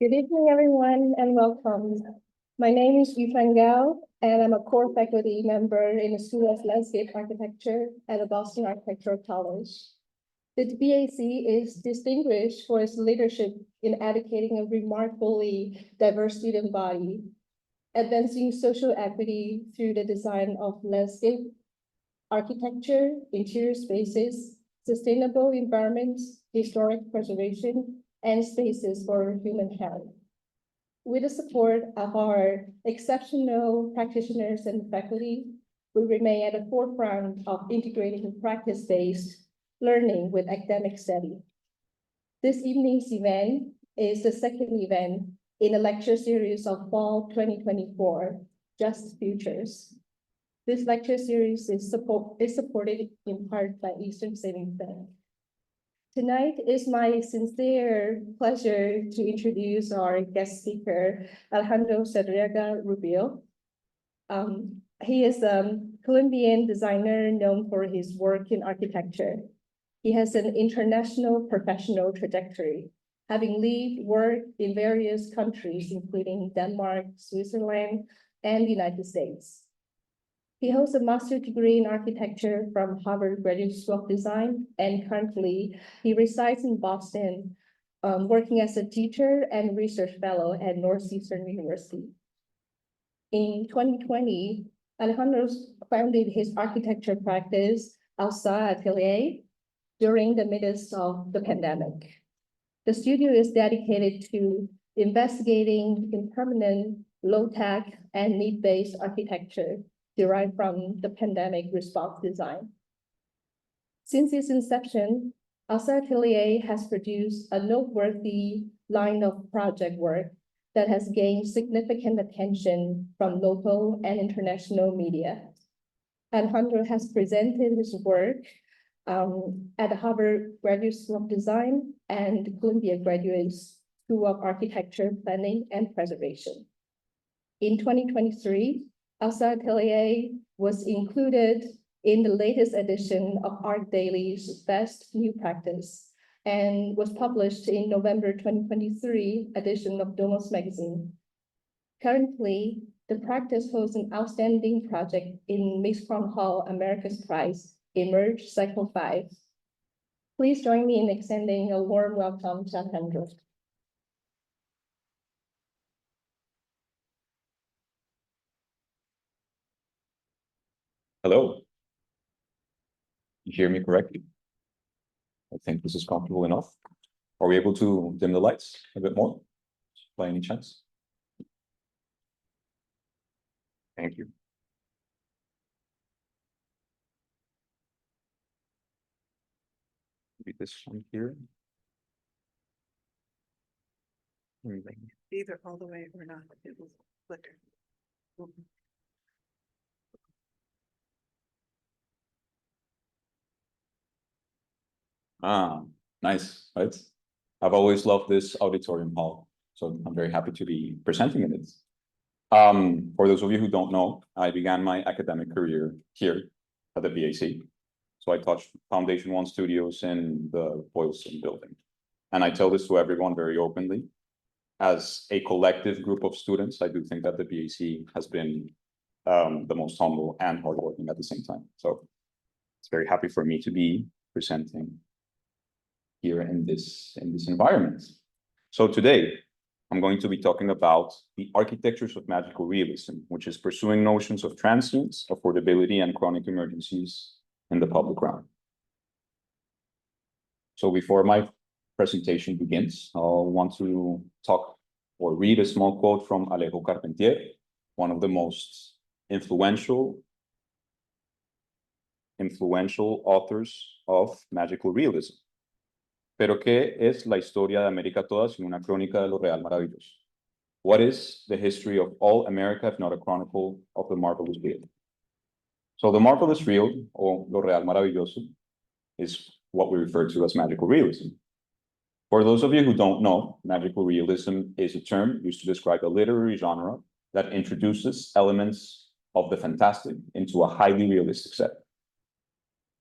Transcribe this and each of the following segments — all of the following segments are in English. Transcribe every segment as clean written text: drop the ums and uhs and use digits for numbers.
Good evening, everyone, and welcome. My name is Yifan Gao, and I'm a core faculty member in the School of Landscape Architecture at the Boston Architectural College. The BAC is distinguished for its leadership in educating a remarkably diverse student body, advancing social equity through the design of landscape architecture, interior spaces, sustainable environments, historic preservation, and spaces for human health. With the support of our exceptional practitioners and faculty, we remain at the forefront of integrating practice-based learning with academic study. This evening's event is the second event in a lecture series of Fall 2024, Just Futures. This lecture series is supported in part by Eastern Savings Bank. Tonight is my sincere pleasure to introduce our guest speaker, Alejandro Saldarriaga Rubio. He is a Colombian designer known for his work in architecture. He has an international professional trajectory, having lived, worked in various countries, including Denmark, Switzerland, and the United States. He holds a master's degree in architecture from Harvard Graduate School of Design, and currently he resides in Boston, working as a teacher and research fellow at Northeastern University. In 2020, Alejandro founded his architecture practice, Alsa Atelier, during the midst of the pandemic. The studio is dedicated to investigating impermanent, low-tech, and need-based architecture derived from the pandemic response design. Since its inception, Alsa Atelier has produced a noteworthy line of project work that has gained significant attention from local and international media. Alejandro has presented his work at the Harvard Graduate School of Design and Columbia Graduate School of Architecture, Planning, and Preservation. In 2023, Alsa Atelier was included in the latest edition of Art Daily's Best New Practice and was published in November 2023 edition of Domos magazine. Currently, the practice holds an outstanding project in Mixcom Hall America's Prize, Emerge Cycle 5. Please join me in extending a warm welcome to Alejandro. Hello. You hear me correctly? I think this is comfortable enough. Are we able to dim the lights a bit more, by any chance? Thank you. Maybe this one here. Either all the way or not, it will flicker. Ah, nice, right? I've always loved this auditorium hall, so I'm very happy to be presenting in it. For those of you who don't know, I began my academic career here at the BAC. So I taught Foundation One studios in the Boylston building. And I tell this to everyone very openly. As a collective group of students, I do think that the BAC has been the most humble and hardworking at the same time. So it's very happy for me to be presenting here in this environment. So today, I'm going to be talking about the architectures of magical realism, which is pursuing notions of transience, affordability, and chronic emergencies in the public realm. So before my presentation begins, I'll want to talk or read a small quote from Alejo Carpentier, one of the most influential authors of magical realism. Pero ¿qué es la historia de América toda sin una crónica de lo real maravilloso? What is the history of all America if not a chronicle of the marvelous real? So the marvelous real, or lo real maravilloso, is what we refer to as magical realism. For those of you who don't know, magical realism is a term used to describe a literary genre that introduces elements of the fantastic into a highly realistic setting.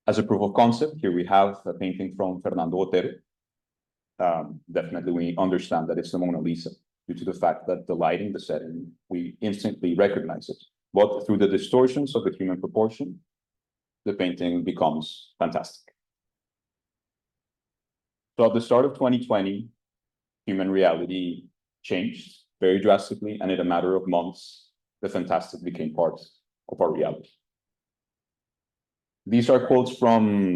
As a proof of concept, here we have a painting from Fernando Botero. definitely we understand that it's the Mona Lisa due to the fact that the lighting, the setting, we instantly recognize it. But through the distortions of the human proportion, the painting becomes fantastic. So at the start of 2020, human reality changed very drastically, and in a matter of months, the fantastic became part of our reality. These are quotes from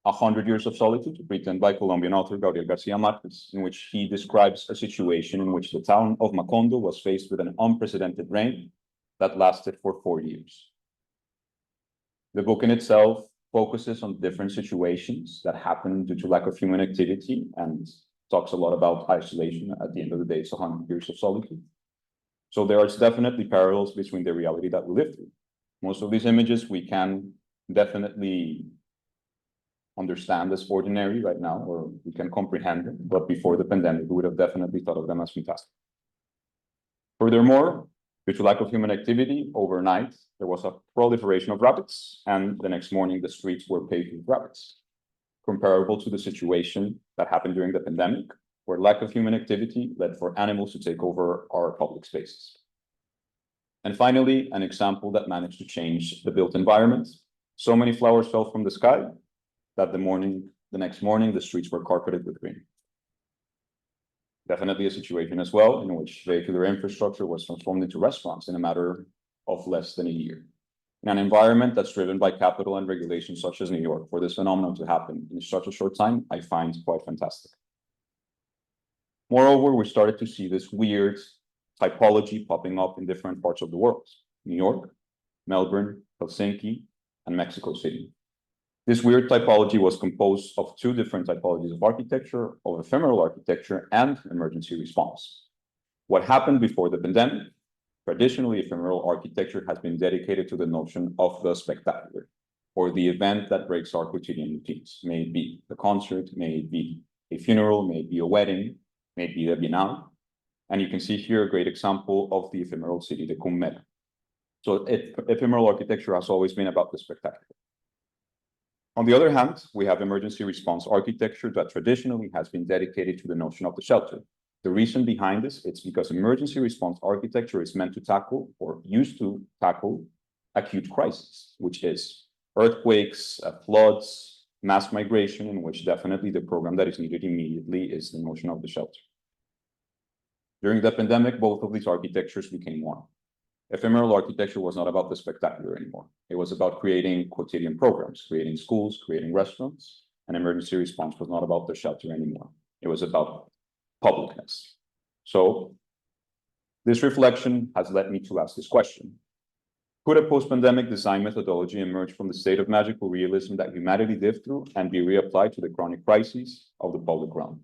100 Years of Solitude, written by Colombian author Gabriel Garcia Marquez, in which he describes a situation in which the town of Macondo was faced with an unprecedented rain that lasted for 4 years. The book in itself focuses on different situations that happen due to lack of human activity and talks a lot about isolation. At the end of the day, it's 100 Years of Solitude. So there are definitely parallels between the reality that we live through. Most of these images we can definitely understand as ordinary right now, or we can comprehend them, but before the pandemic, we would have definitely thought of them as fantastic. Furthermore, due to lack of human activity, overnight, there was a proliferation of rabbits, and the next morning, the streets were paved with rabbits, comparable to the situation that happened during the pandemic, where lack of human activity led for animals to take over our public spaces. And finally, an example that managed to change the built environment. So many flowers fell from the sky that the next morning, the streets were carpeted with green. Definitely a situation as well in which vehicular infrastructure was transformed into restaurants in a matter of less than a year. In an environment that's driven by capital and regulations such as New York, for this phenomenon to happen in such a short time, I find quite fantastic. Moreover, we started to see this weird typology popping up in different parts of the world: New York, Melbourne, Helsinki, and Mexico City. This weird typology was composed of two different typologies of architecture, of ephemeral architecture and emergency response. What happened before the pandemic? Traditionally, ephemeral architecture has been dedicated to the notion of the spectacular, or the event that breaks our quotidian routines. May it be a concert, may it be a funeral, may it be a wedding, may it be a bienal. And you can see here a great example of the ephemeral city, the Cumbera. So ephemeral architecture has always been about the spectacular. On the other hand, we have emergency response architecture that traditionally has been dedicated to the notion of the shelter. The reason behind this, it's because emergency response architecture is meant to tackle, or used to tackle, acute crises, which is earthquakes, floods, mass migration, in which definitely the program that is needed immediately is the notion of the shelter. During the pandemic, both of these architectures became one. Ephemeral architecture was not about the spectacular anymore. It was about creating quotidian programs, creating schools, creating restaurants, and emergency response was not about the shelter anymore. It was about publicness. So this reflection has led me to ask this question: could a post-pandemic design methodology emerge from the state of magical realism that humanity lived through and be reapplied to the chronic crises of the public realm?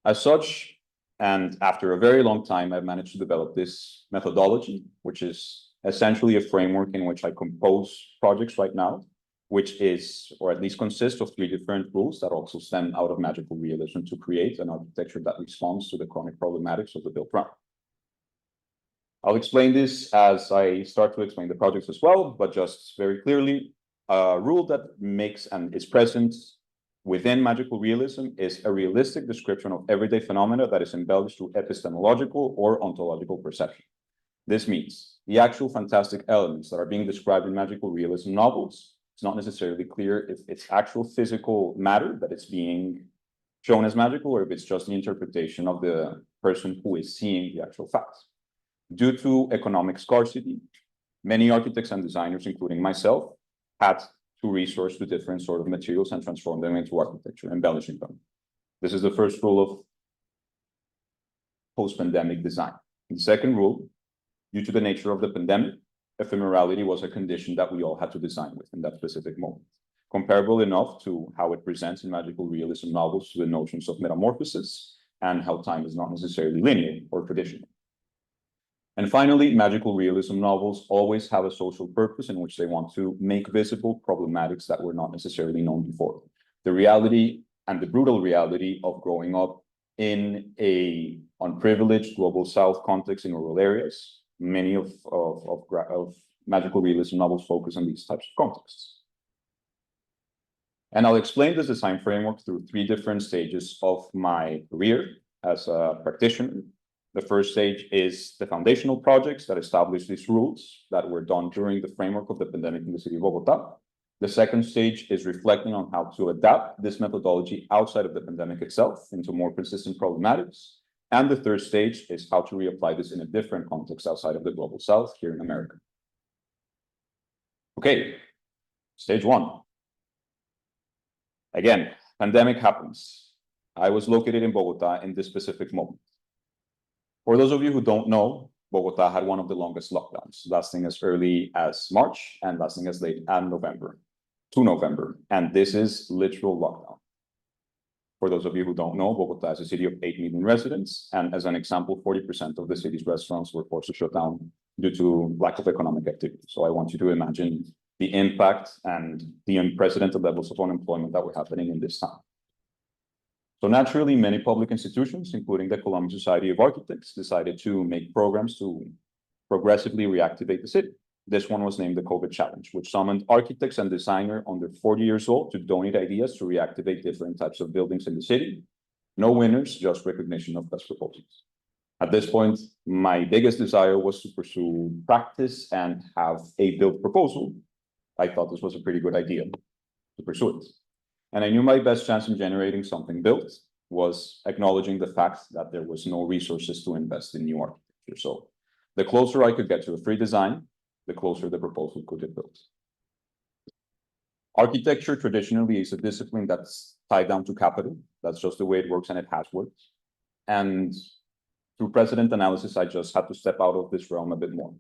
As such, and after a very long time, I've managed to develop this methodology, which is essentially a framework in which I compose projects right now, which is, or at least consists of 3 different rules that also stem out of magical realism to create an architecture that responds to the chronic problematics of the built realm. I'll explain this as I start to explain the projects as well, but just very clearly, a rule that makes and is present within magical realism is a realistic description of everyday phenomena that is embellished through epistemological or ontological perception. This means the actual fantastic elements that are being described in magical realism novels, it's not necessarily clear if it's actual physical matter that is being shown as magical, or if it's just the interpretation of the person who is seeing the actual facts. Due to economic scarcity, many architects and designers, including myself, had to resource to different sort of materials and transform them into architecture, embellishing them. This is the first rule of post-pandemic design. The second rule, due to the nature of the pandemic, ephemerality was a condition that we all had to design with in that specific moment. Comparable enough to how it presents in magical realism novels to the notions of metamorphosis and how time is not necessarily linear or traditional. And finally, magical realism novels always have a social purpose in which they want to make visible problematics that were not necessarily known before. The reality and the brutal reality of growing up in a unprivileged global south context in rural areas. Many of magical realism novels focus on these types of contexts. And I'll explain this design framework through 3 different stages of my career as a practitioner. The first stage is the foundational projects that establish these rules that were done during the framework of the pandemic in the city of Bogota. The second stage is reflecting on how to adapt this methodology outside of the pandemic itself into more consistent problematics. And the third stage is how to reapply this in a different context outside of the global south here in America. Okay, stage 1. Again, pandemic happens. I was located in Bogota in this specific moment. For those of you who don't know, Bogota had one of the longest lockdowns, lasting as early as March and lasting as late as November, to November. And this is literal lockdown. For those of you who don't know, Bogota is a city of 8 million residents. And as an example, 40% of the city's restaurants were forced to shut down due to lack of economic activity. So I want you to imagine the impact and the unprecedented levels of unemployment that were happening in this time. So naturally, many public institutions, including the Colombian Society of Architects, decided to make programs to progressively reactivate the city. This one was named the COVID Challenge, which summoned architects and designers under 40 years old to donate ideas to reactivate different types of buildings in the city. No winners, just recognition of best proposals. At this point, my biggest desire was to pursue practice and have a built proposal. I thought this was a pretty good idea to pursue it. And I knew my best chance in generating something built was acknowledging the fact that there was no resources to invest in new architecture. So the closer I could get to a free design, the closer the proposal could get built. Architecture traditionally is a discipline that's tied down to capital. That's just the way it works, and it has worked. And through precedent analysis, I just had to step out of this realm a bit more.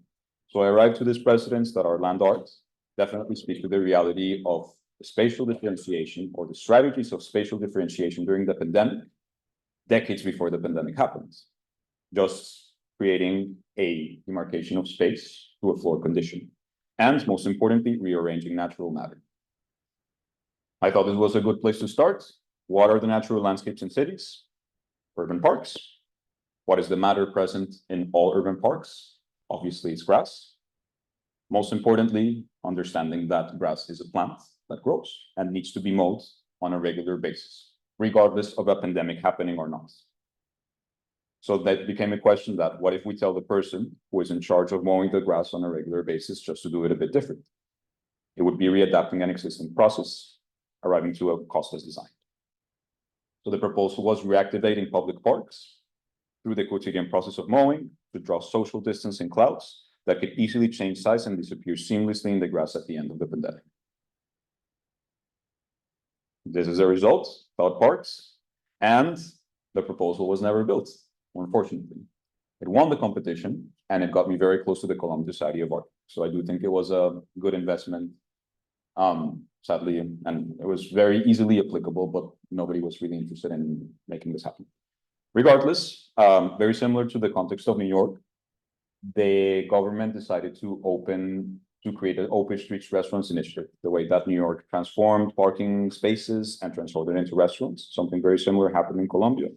So I arrived to this precedents that our land art definitely speak to the reality of the spatial differentiation or the strategies of spatial differentiation during the pandemic, decades before the pandemic happens, just creating a demarcation of space to a floor condition, and most importantly, rearranging natural matter. I thought this was a good place to start. What are the natural landscapes in cities? Urban parks. What is the matter present in all urban parks? Obviously, it's grass. Most importantly, understanding that grass is a plant that grows and needs to be mowed on a regular basis, regardless of a pandemic happening or not. So that became a question that, what if we tell the person who is in charge of mowing the grass on a regular basis just to do it a bit different? It would be readapting an existing process, arriving to a costless design. So the proposal was reactivating public parks through the quotidian process of mowing to draw social distance in clouds that could easily change size and disappear seamlessly in the grass at the end of the pandemic. This is a result, cloud parks, and the proposal was never built, unfortunately. It won the competition, and it got me very close to the Colombian Society of Architects. So I do think it was a good investment, sadly, and it was very easily applicable, but nobody was really interested in making this happen. Regardless, very similar to the context of New York, the government decided to create an open streets restaurants initiative, the way that New York transformed parking spaces and transformed it into restaurants. Something very similar happened in Colombia.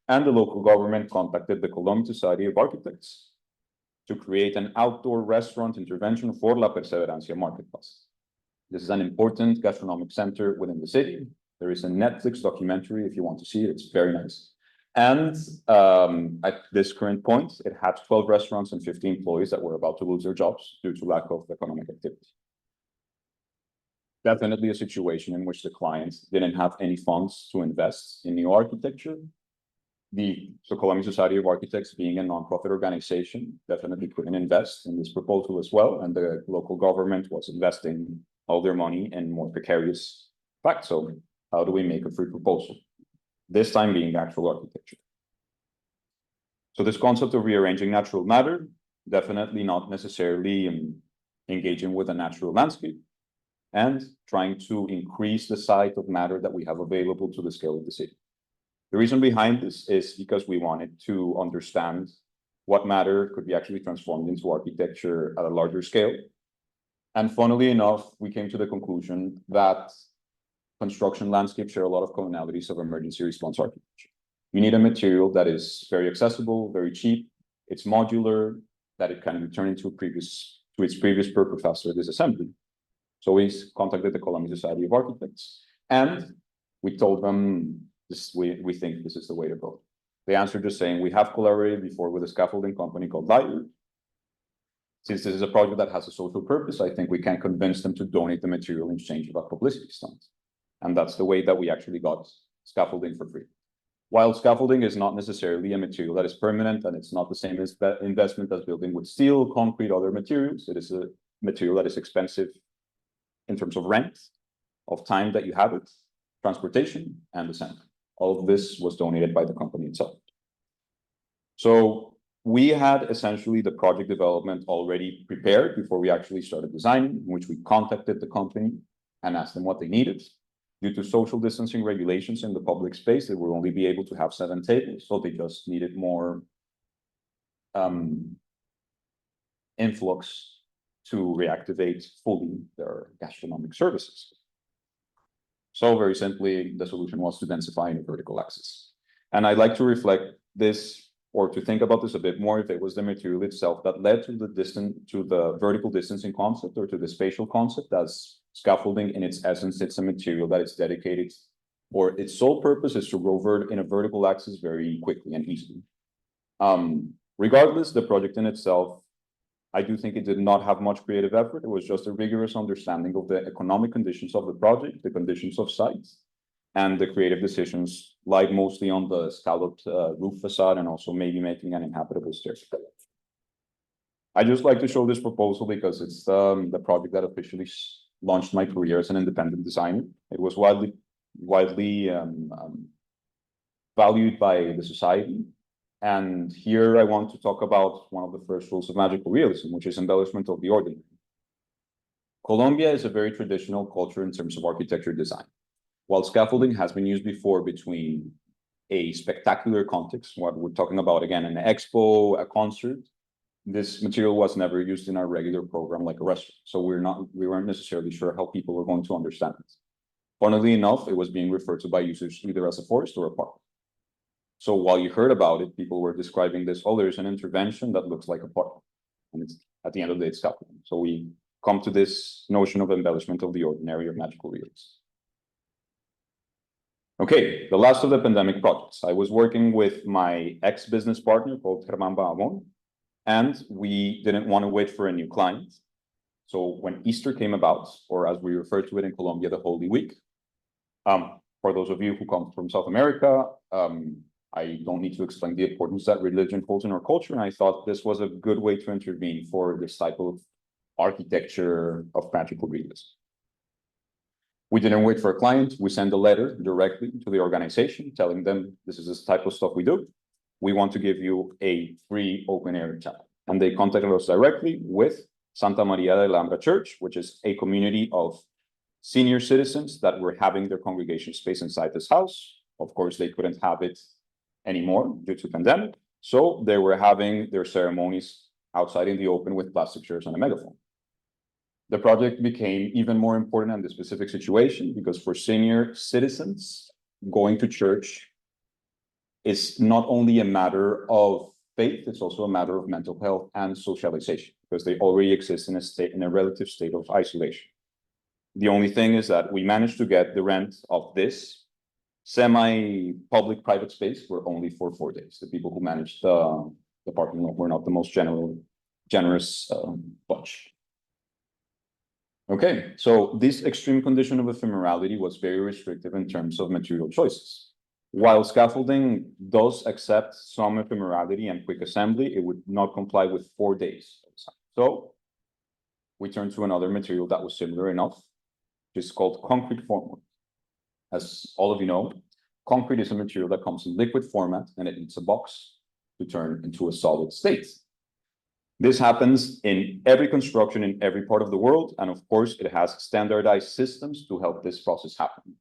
And the local government contacted the Colombian Society of Architects to create an outdoor restaurant intervention for La Perseverancia Marketplace. This is an important gastronomic center within the city. There is a Netflix documentary if you want to see it. It's very nice. And at this current point, it had 12 restaurants and 50 employees that were about to lose their jobs due to lack of economic activity. Definitely a situation in which the clients didn't have any funds to invest in new architecture. The Colombian Society of Architects, being a nonprofit organization, definitely couldn't invest in this proposal as well. And the local government was investing all their money in more precarious facts. So how do we make a free proposal? This time being actual architecture. So this concept of rearranging natural matter, definitely not necessarily engaging with a natural landscape and trying to increase the size of matter that we have available to the scale of the city. The reason behind this is because we wanted to understand what matter could be actually transformed into architecture at a larger scale. And funnily enough, we came to the conclusion that construction landscapes share a lot of commonalities of emergency response architecture. You need a material that is very accessible, very cheap, it's modular, that it can return into its previous purpose after disassembly. So we contacted the Colombian Society of Architects And we told them this, we think this is the way to go. They answered just saying, we have collaborated before with a scaffolding company called Lighter. Since this is a project that has a social purpose, I think we can convince them to donate the material in exchange of a publicity stunt. And that's the way that we actually got scaffolding for free. While scaffolding is not necessarily a material that is permanent, and it's not the same as investment as building with steel, concrete, other materials, it is a material that is expensive in terms of rent, of time that you have it, transportation, and the center. All of this was donated by the company itself. So we had essentially the project development already prepared before we actually started designing, in which we contacted the company and asked them what they needed. Due to social distancing regulations in the public space, they would only be able to have 7 tables, so they just needed more influx to reactivate fully their gastronomic services. So very simply, the solution was to densify in a vertical axis. And I'd like to reflect this, or to think about this a bit more, if it was the material itself that led to the vertical distancing concept, or to the spatial concept, as scaffolding in its essence, it's a material that is dedicated, or its sole purpose is to go in a vertical axis very quickly and easily. Regardless, the project in itself, I do think it did not have much creative effort. It was just a rigorous understanding of the economic conditions of the project, the conditions of sites, and the creative decisions, like mostly on the scalloped roof facade, and also maybe making an inhabitable staircase. I just like to show this proposal because it's the project that officially launched my career as an independent designer. It was widely valued by the society. And here I want to talk about one of the first rules of magical realism, which is embellishment of the ordinary. Colombia is a very traditional culture in terms of architecture design. While scaffolding has been used before between a spectacular context, what we're talking about again, an expo, a concert, this material was never used in our regular program like a restaurant. So we weren't necessarily sure how people were going to understand it. Funnily enough, it was being referred to by users either as a forest or a park. So while you heard about it, people were describing this, oh, there's an intervention that looks like a park. And it's, at the end of the day, it's scaffolding. So we come to this notion of embellishment of the ordinary or magical realism. Okay, the last of the pandemic projects. I was working with my ex-business partner called Germán Bahamón, and we didn't want to wait for a new client. So when Easter came about, or as we refer to it in Colombia, the Holy Week, for those of you who come from South America, I don't need to explain the importance that religion holds in our culture, and I thought this was a good way to intervene for this type of architecture of magical realism. We didn't wait for a client. We sent a letter directly to the organization telling them this is the type of stuff we do. We want to give you a free open air chapel. And they contacted us directly with Santa Maria de la Alhambra Church, which is a community of senior citizens that were having their congregation space inside this house. Of course, they couldn't have it anymore due to pandemic. So they were having their ceremonies outside in the open with plastic chairs and a megaphone. The project became even more important in the specific situation because for senior citizens, going to church is not only a matter of faith, it's also a matter of mental health and socialization because they already exist in a relative state of isolation. The only thing is that we managed to get the rent of this semi-public private space were only for 4 days. The people who managed the parking lot were not the most generous bunch. Okay, so this extreme condition of ephemerality was very restrictive in terms of material choices. While scaffolding does accept some ephemerality and quick assembly, it would not comply with 4 days. So we turned to another material that was similar enough, which is called concrete formwork. As all of you know, concrete is a material that comes in liquid format and it needs a box to turn into a solid state. This happens in every construction in every part of the world. And of course, it has standardized systems to help this process happen.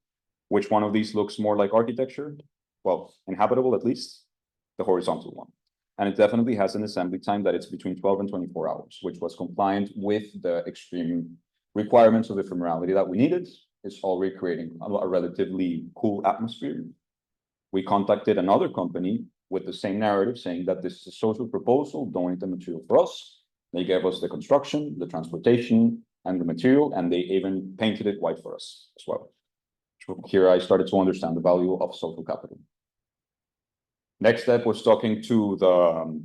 Which one of these looks more like architecture? Well, inhabitable at least, the horizontal one. And it definitely has an assembly time that it's between 12 and 24 hours, which was compliant with the extreme requirements of ephemerality that we needed. It's already creating a relatively cool atmosphere. We contacted another company with the same narrative saying that this is a social proposal, donate the material for us. They gave us the construction, the transportation, and the material, and they even painted it white for us as well. So here I started to understand the value of social capital. Next step was talking to the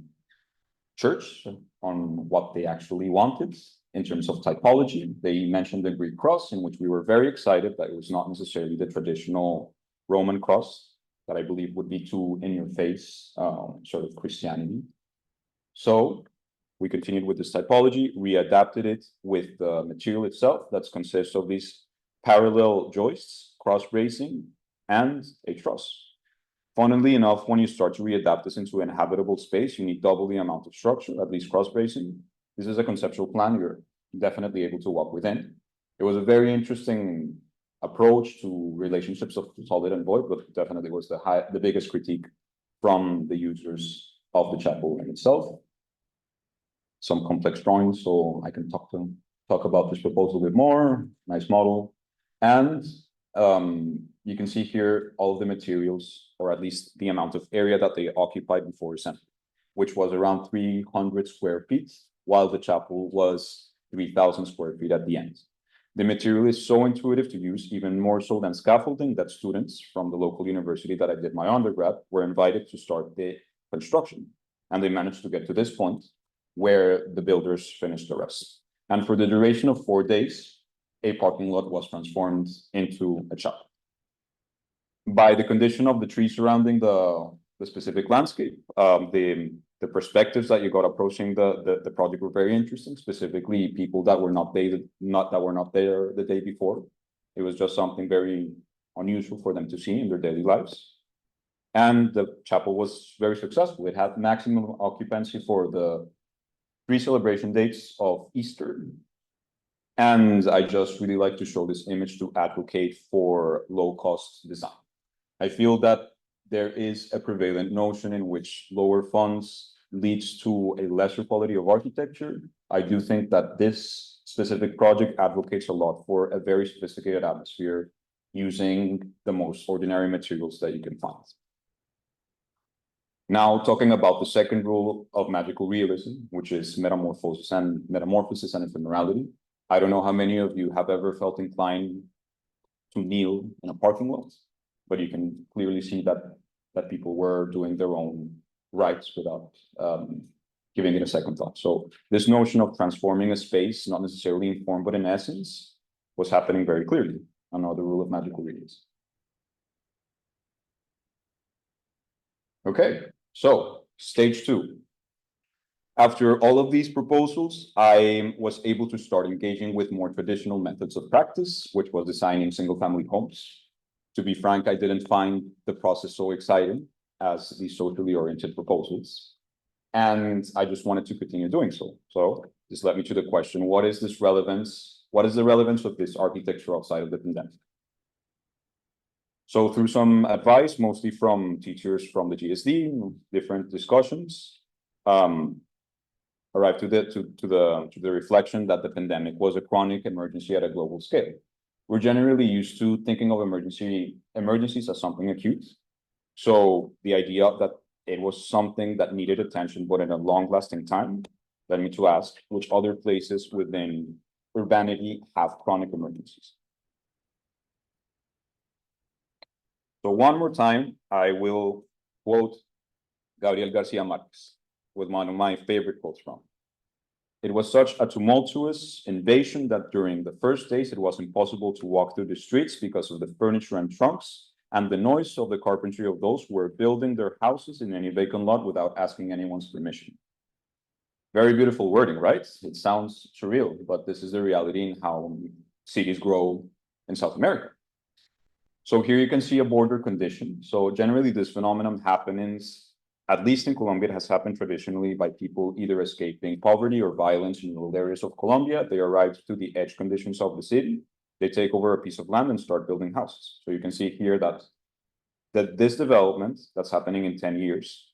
church on what they actually wanted in terms of typology. They mentioned the Greek cross, in which we were very excited that it was not necessarily the traditional Roman cross that I believe would be too in your face sort of Christianity. So we continued with this typology, readapted it with the material itself that consists of these parallel joists, cross bracing, and a truss. Funnily enough, when you start to readapt this into an habitable space, you need double the amount of structure, at least cross bracing. This is a conceptual plan you're definitely able to walk within. It was a very interesting approach to relationships of solid and void, but definitely was the biggest critique from the users of the chapel in itself. Some complex drawings, so I can talk about this proposal a bit more. Nice model. And you can see here all of the materials, or at least the amount of area that they occupied before assembly, which was around 300 square feet, while the chapel was 3,000 square feet at the end. The material is so intuitive to use, even more so than scaffolding, that students from the local university that I did my undergrad were invited to start the construction. And they managed to get to this point where the builders finished the rest. And for the duration of 4 days, a parking lot was transformed into a chapel. By the condition of the trees surrounding the specific landscape, the perspectives that you got approaching the project were very interesting, specifically people that were not there the day before. It was just something very unusual for them to see in their daily lives. And the chapel was very successful. It had maximum occupancy for the 3 celebration dates of Easter. And I just really like to show this image to advocate for low-cost design. I feel that there is a prevalent notion in which lower funds leads to a lesser quality of architecture. I do think that this specific project advocates a lot for a very sophisticated atmosphere using the most ordinary materials that you can find. Now, talking about the second rule of magical realism, which is metamorphosis and ephemerality. I don't know how many of you have ever felt inclined to kneel in a parking lot, but you can clearly see that people were doing their own rites without giving it a second thought. So this notion of transforming a space, not necessarily in form, but in essence, was happening very clearly. Another rule of magical realism. Okay, so stage 2. After all of these proposals, I was able to start engaging with more traditional methods of practice, which was designing single-family homes. To be frank, I didn't find the process so exciting as the socially oriented proposals. And I just wanted to continue doing so. So this led me to the question, what is the relevance of this architecture outside of the pandemic? So through some advice, mostly from teachers from the GSD, different discussions, arrived to the reflection that the pandemic was a chronic emergency at a global scale. We're generally used to thinking of emergencies as something acute. So the idea that it was something that needed attention, but in a long-lasting time, led me to ask which other places within urbanity have chronic emergencies. So one more time, I will quote Gabriel Garcia Marquez with one of my favorite quotes from. It was such a tumultuous invasion that during the first days, it was impossible to walk through the streets because of the furniture and trunks and the noise of the carpentry of those who were building their houses in any vacant lot without asking anyone's permission. Very beautiful wording, right? It sounds surreal, but this is the reality in how cities grow in South America. So here you can see a border condition. So generally this phenomenon happens, at least in Colombia, it has happened traditionally by people either escaping poverty or violence in rural areas of Colombia. They arrive to the edge conditions of the city. They take over a piece of land and start building houses. So you can see here that this development that's happening in 10 years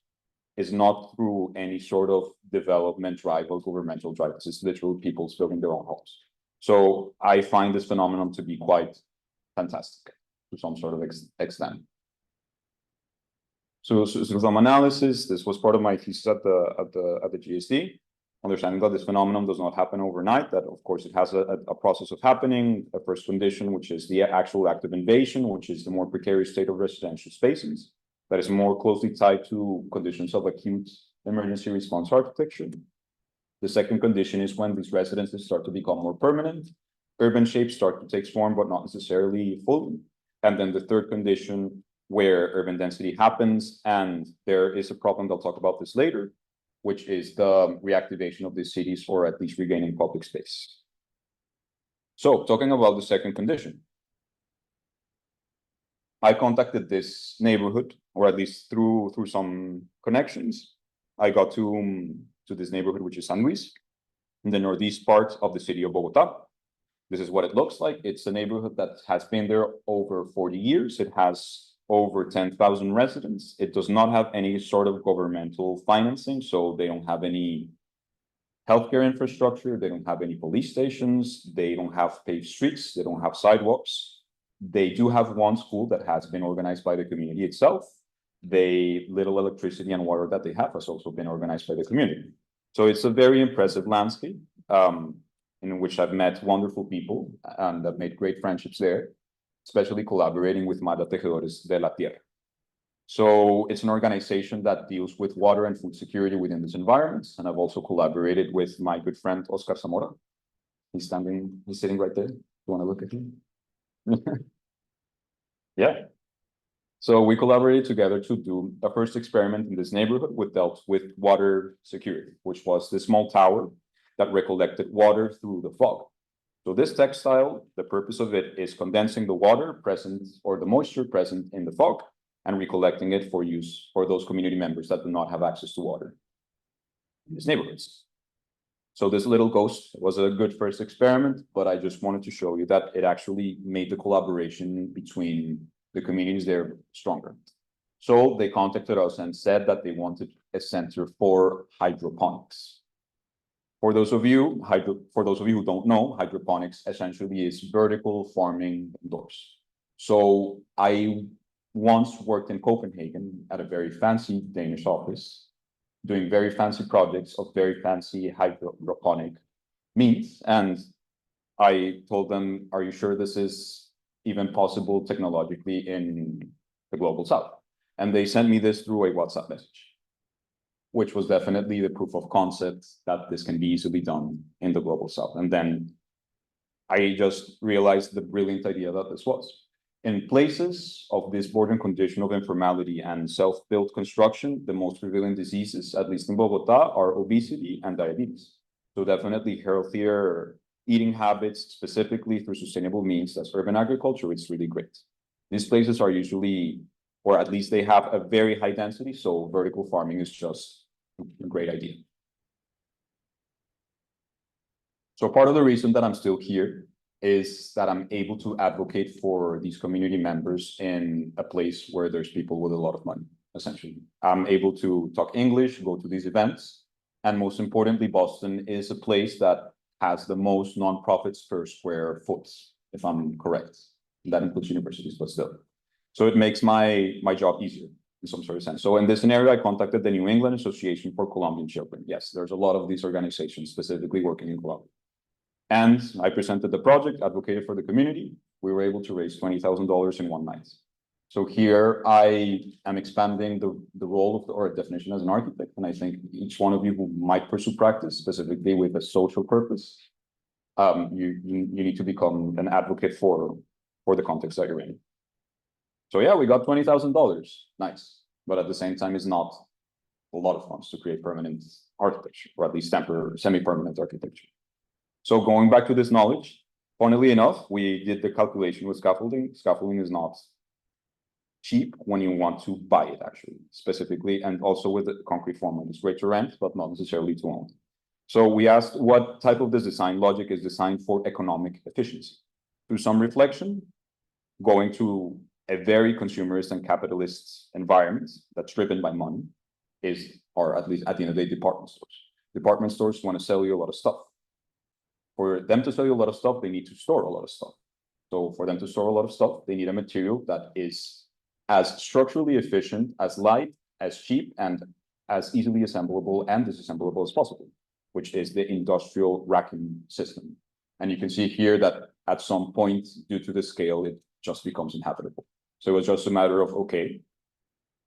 is not through any sort of development drive or governmental drive. This is literally people building their own homes. So I find this phenomenon to be quite fantastic to some sort of extent. So some analysis, this was part of my thesis at the GSD. understanding that this phenomenon does not happen overnight, that of course it has a process of happening, a first condition, which is the actual act of invasion, which is the more precarious state of residential spaces, that is more closely tied to conditions of acute emergency response architecture. The second condition is when these residences start to become more permanent, urban shapes start to take form, but not necessarily fully. And then the third condition, where urban density happens, and there is a problem, I'll talk about this later, which is the reactivation of these cities, or at least regaining public space. So, talking about the second condition, I contacted this neighborhood, or at least through some connections. I got to this neighborhood, which is San Luis, in the northeast part of the city of Bogota. This is what it looks like. It's a neighborhood that has been there over 40 years. It has over 10,000 residents. It does not have any sort of governmental financing, so they don't have any healthcare infrastructure. They don't have any police stations. They don't have paved streets. They don't have sidewalks. They do have one school that has been organized by the community itself. The little electricity and water that they have has also been organized by the community. So it's a very impressive landscape in which I've met wonderful people and I've made great friendships there, especially collaborating with Mata Tejedores de la Tierra. So it's an organization that deals with water and food security within this environment. And I've also collaborated with my good friend, Oscar Zamora. He's sitting right there. You want to look at him? Yeah. So we collaborated together to do a first experiment in this neighborhood which dealt with water security, which was this small tower that recollected water through the fog. So this textile, the purpose of it is condensing the water present or the moisture present in the fog and recollecting it for use for those community members that do not have access to water in these neighborhoods. So this little ghost was a good first experiment, but I just wanted to show you that it actually made the collaboration between the communities there stronger. So they contacted us and said that they wanted a center for hydroponics. For those of you who don't know, hydroponics essentially is vertical farming indoors. So I once worked in Copenhagen at a very fancy Danish office, doing very fancy projects of very fancy hydroponic means. And I told them, are you sure this is even possible technologically in the global south? And they sent me this through a WhatsApp message, which was definitely the proof of concept that this can be easily done in the global south. And then I just realized the brilliant idea that this was. In places of this bordering condition of informality and self-built construction, the most prevalent diseases, at least in Bogota, are obesity and diabetes. So definitely healthier eating habits, specifically through sustainable means, that's urban agriculture, it's really great. These places are usually, or at least they have a very high density, so vertical farming is just a great idea. So part of the reason that I'm still here is that I'm able to advocate for these community members in a place where there's people with a lot of money, essentially. I'm able to talk English, go to these events, and most importantly, Boston is a place that has the most nonprofits per square foot, if I'm correct. That includes universities, but still. So it makes my job easier in some sort of sense. So in this scenario, I contacted the New England Association for Colombian Children. Yes, there's a lot of these organizations specifically working in Colombia. And I presented the project, advocated for the community. We were able to raise $20,000 in one night. So here I am expanding the role of or definition as an architect. And I think each one of you who might pursue practice, specifically with a social purpose, you need to become an advocate for the context that you're in. So yeah, we got $20,000. Nice. But at the same time, it's not a lot of funds to create permanent architecture, or at least temporary, semi-permanent architecture. So going back to this knowledge, funnily enough, we did the calculation with scaffolding. Scaffolding is not cheap when you want to buy it, actually, specifically, and also with the concrete formula. It's great to rent, but not necessarily to own. So we asked what type of this design logic is designed for economic efficiency. Through some reflection, going to a very consumerist and capitalist environment that's driven by money or at least at the end of the day, department stores. Department stores want to sell you a lot of stuff. For them to sell you a lot of stuff, they need to store a lot of stuff. So for them to store a lot of stuff, they need a material that is as structurally efficient, as light, as cheap, and as easily assemblable and disassemblable as possible. which is the industrial racking system. And you can see here that at some point, due to the scale, it just becomes inhabitable. So it was just a matter of, okay,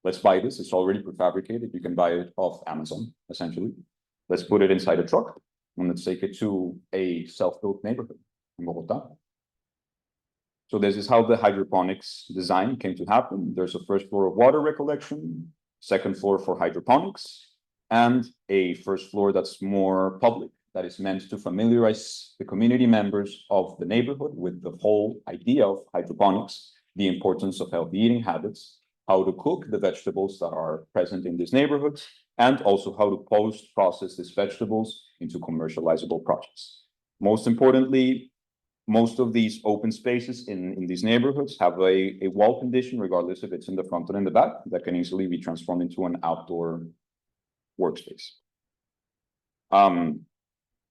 let's buy this. It's already prefabricated. You can buy it off Amazon, essentially. Let's put it inside a truck and let's take it to a self-built neighborhood in Bogota. So this is how the hydroponics design came to happen. There's a first floor of water recollection, second floor for hydroponics, and a first floor that's more public, that is meant to familiarize the community members of the neighborhood with the whole idea of hydroponics, the importance of healthy eating habits, how to cook the vegetables that are present in these neighborhoods, and also how to post-process these vegetables into commercializable products. Most importantly, most of these open spaces in these neighborhoods have a wall condition, regardless if it's in the front or in the back, that can easily be transformed into an outdoor workspace.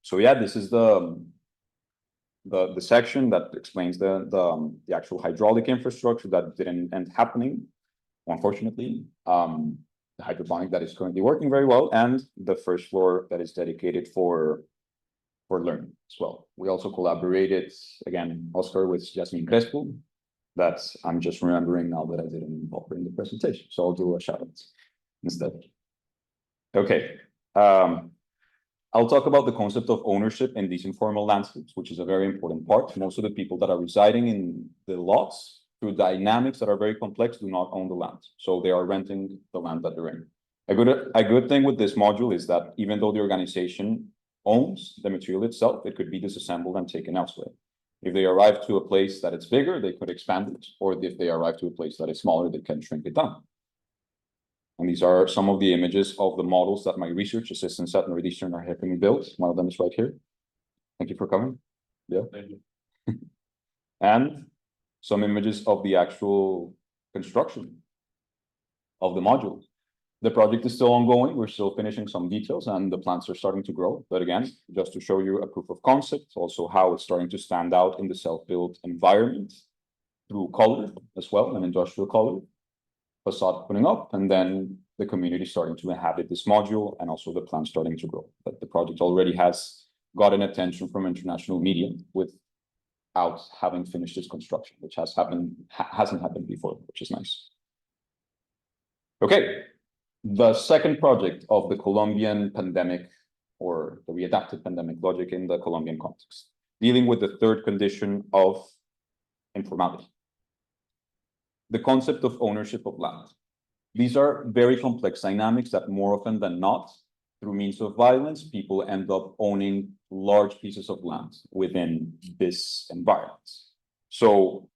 So yeah, this is the section that explains the actual hydraulic infrastructure that didn't end happening, unfortunately. The hydroponic that is currently working very well, and the first floor that is dedicated for learning as well. We also collaborated, again, Oscar, with Jasmine Crespo, that I'm just remembering now that I didn't involve her in the presentation. So I'll do a shout out instead. Okay. I'll talk about the concept of ownership in these informal landscapes, which is a very important part. Most of the people that are residing in the lots, through dynamics that are very complex, do not own the land. So they are renting the land that they're in. A good thing with this module is that even though the organization owns the material itself, it could be disassembled and taken elsewhere. If they arrive to a place that it's bigger, they could expand it, or if they arrive to a place that is smaller, they can shrink it down. And these are some of the images of the models that my research assistants at Northeastern are helping me build. One of them is right here. Thank you for coming. Yeah. Thank you. And some images of the actual construction of the module. The project is still ongoing. We're still finishing some details and the plants are starting to grow. But again, just to show you a proof of concept, also how it's starting to stand out in the self-built environment through color as well, an industrial color, facade putting up, and then the community starting to inhabit this module and also the plants starting to grow. But the project already has gotten attention from international media without having finished its construction, which hasn't happened before, which is nice. Okay. The second project of the Colombian pandemic, or the readapted pandemic logic in the Colombian context, dealing with the third condition of informality. The concept of ownership of land. These are very complex dynamics that more often than not, through means of violence, people end up owning large pieces of land within this environment. So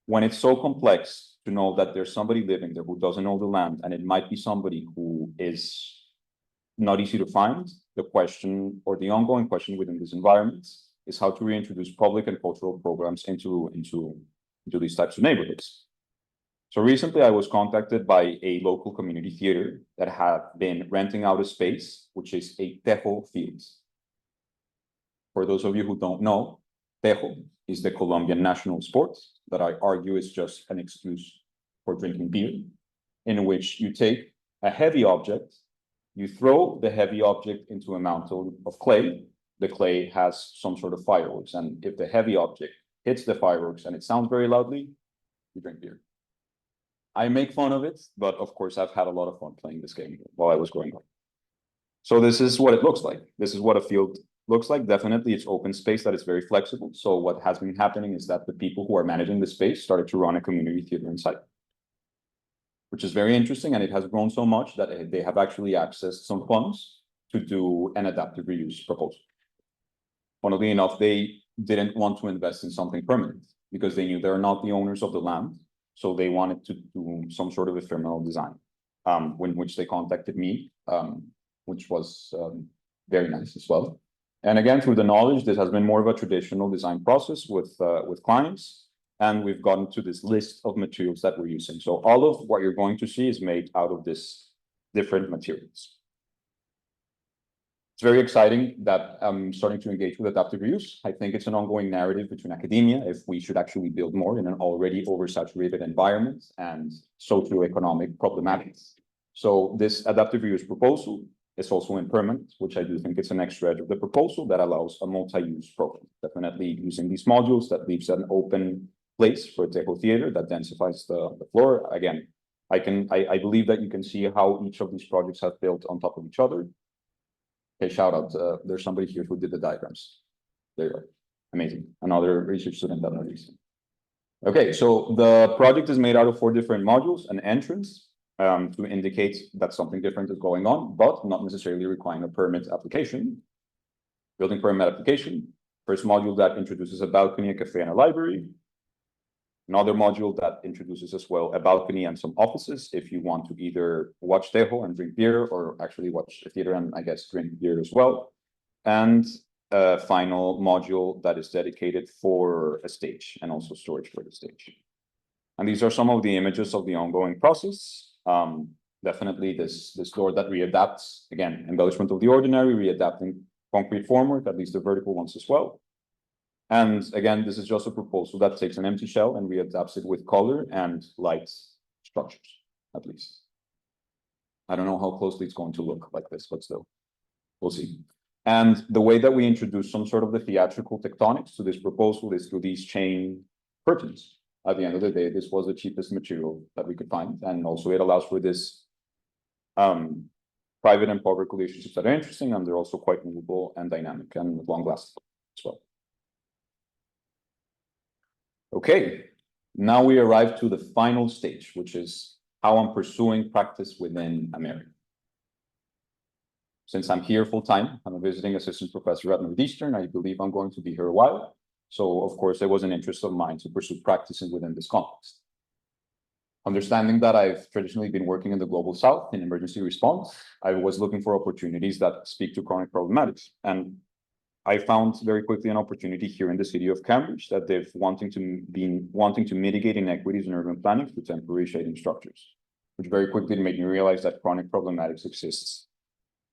when it's so complex to know that there's somebody living there who doesn't own the land, and it might be somebody who is not easy to find, the question, or the ongoing question within this environment, is how to reintroduce public and cultural programs into these types of neighborhoods. So recently I was contacted by a local community theater that had been renting out a space, which is a tejo field. For those of you who don't know, tejo is the Colombian national sport that I argue is just an excuse for drinking beer, in which you take a heavy object, you throw the heavy object into a mountain of clay. The clay has some sort of fireworks, and if the heavy object hits the fireworks and it sounds very loudly, you drink beer. I make fun of it, but of course I've had a lot of fun playing this game while I was growing up. So this is what it looks like. This is what a field looks like. Definitely it's open space that is very flexible. So what has been happening is that the people who are managing the space started to run a community theater inside, which is very interesting. And it has grown so much that they have actually accessed some funds to do an adaptive reuse proposal. Funnily enough, they didn't want to invest in something permanent because they knew they're not the owners of the land. So they wanted to do some sort of ephemeral design, which they contacted me, which was very nice as well. And again, through the knowledge, this has been more of a traditional design process with clients, and we've gotten to this list of materials that we're using. So all of what you're going to see is made out of this different materials. It's very exciting that I'm starting to engage with adaptive reuse. I think it's an ongoing narrative between academia, if we should actually build more in an already oversaturated environment, and socioeconomic problematics. So this adaptive reuse proposal is also impermanent, which I do think is the next stretch of the proposal that allows a multi-use program. Definitely using these modules that leaves an open place for Tejo Theater that densifies the floor. Again, I believe that you can see how each of these projects have built on top of each other. Okay, shout out, there's somebody here who did the diagrams. There you go, amazing, another research student that noticed. Okay, so the project is made out of 4 different modules: an entrance, to indicate that something different is going on, but not necessarily requiring a permit application. Building permit application. First module that introduces a balcony, a cafe, and a library. Another module that introduces as well a balcony and some offices if you want to either watch Tejo and drink beer, or actually watch the theater and I guess drink beer as well. And a final module that is dedicated for a stage and also storage for the stage. And these are some of the images of the ongoing process. Definitely this door that readapts, again, embellishment of the ordinary, readapting concrete formwork, at least the vertical ones as well. And again, this is just a proposal that takes an empty shell and readapts it with color and light structures, at least. I don't know how closely it's going to look like this, but still, we'll see. And the way that we introduce some sort of the theatrical tectonics to this proposal is through these chain curtains. At the end of the day, this was the cheapest material that we could find. And also it allows for this private and public relationships that are interesting, and they're also quite movable and dynamic and long lasting as well. Okay, now we arrive to the final stage, which is how I'm pursuing practice within America. Since I'm here full time, I'm a visiting assistant professor at Northeastern. I believe I'm going to be here a while. So of course, it was an interest of mine to pursue practicing within this context. Understanding that I've traditionally been working in the global South in emergency response, I was looking for opportunities that speak to chronic problematics. And I found very quickly an opportunity here in the city of Cambridge that they've wanting to mitigate inequities in urban planning through temporary shading structures, which very quickly made me realize that chronic problematics exists,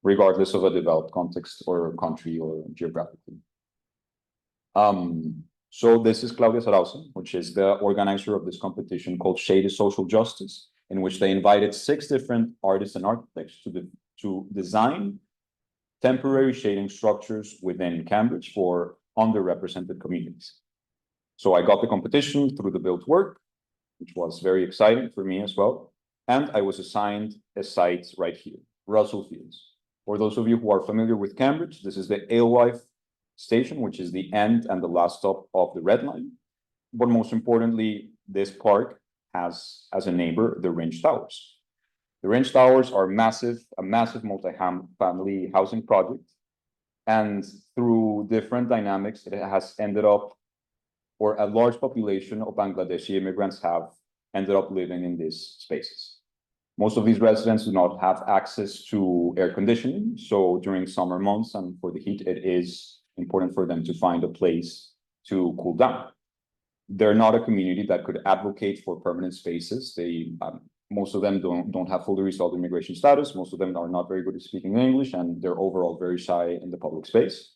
regardless of a developed context or country or geographically. So this is Claudia Sarauza, which is the organizer of this competition called Shade is Social Justice, in which they invited 6 different artists and architects to design temporary shading structures within Cambridge for underrepresented communities. So I got the competition through the built work, which was very exciting for me as well. And I was assigned a site right here, Russell Fields. For those of you who are familiar with Cambridge, this is the Alewife station, which is the end and the last stop of the Red Line. But most importantly, this park has as a neighbor the Ringe Towers. The Ringe Towers are a massive multi-family housing project. And through different dynamics, it has ended up, or a large population of Bangladeshi immigrants have ended up living in these spaces. Most of these residents do not have access to air conditioning. So during summer months and for the heat, it is important for them to find a place to cool down. They're not a community that could advocate for permanent spaces. Most of them don't have fully resolved immigration status. Most of them are not very good at speaking English, and they're overall very shy in the public space.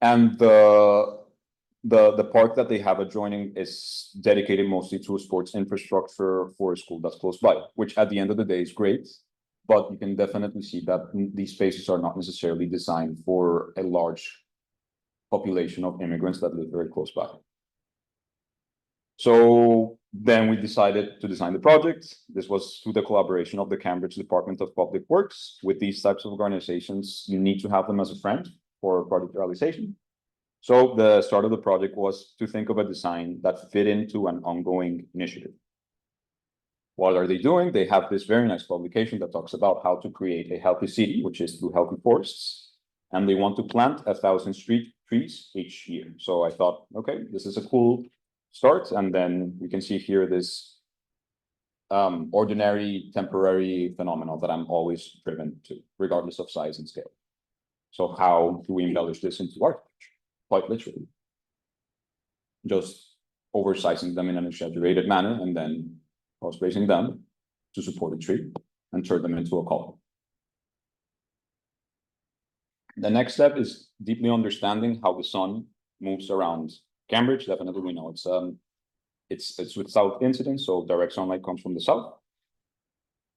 And the park that they have adjoining is dedicated mostly to a sports infrastructure for a school that's close by, which at the end of the day is great. But you can definitely see that these spaces are not necessarily designed for a large population of immigrants that live very close by. So then we decided to design the project. This was through the collaboration of the Cambridge Department of Public Works. With these types of organizations, you need to have them as a friend for project realization. So the start of the project was to think of a design that fit into an ongoing initiative. What are they doing? They have this very nice publication that talks about how to create a healthy city, which is through healthy forests. And they want to plant 1,000 street trees each year. So I thought, okay, this is a cool start. And then we can see here this ordinary temporary phenomenon that I'm always driven to, regardless of size and scale. So how do we embellish this into architecture? Quite literally. Just oversizing them in an exaggerated manner and then cross-bracing them to support a tree and turn them into a column. The next step is deeply understanding how the sun moves around Cambridge. Definitely we know it's with south incidence, so direct sunlight comes from the south.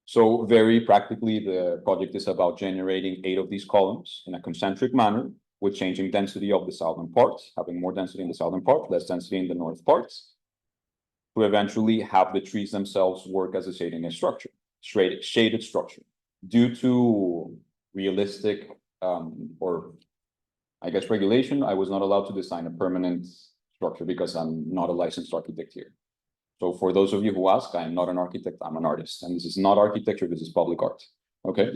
So very practically, the project is about generating 8 of these columns in a concentric manner with changing density of the southern parts, having more density in the southern part, less density in the north parts, to eventually have the trees themselves work as a shaded structure, shaded structure. Due to realistic or I guess regulation, I was not allowed to design a permanent structure because I'm not a licensed architect here. So for those of you who ask, I am not an architect, I'm an artist. And this is not architecture, this is public art. Okay.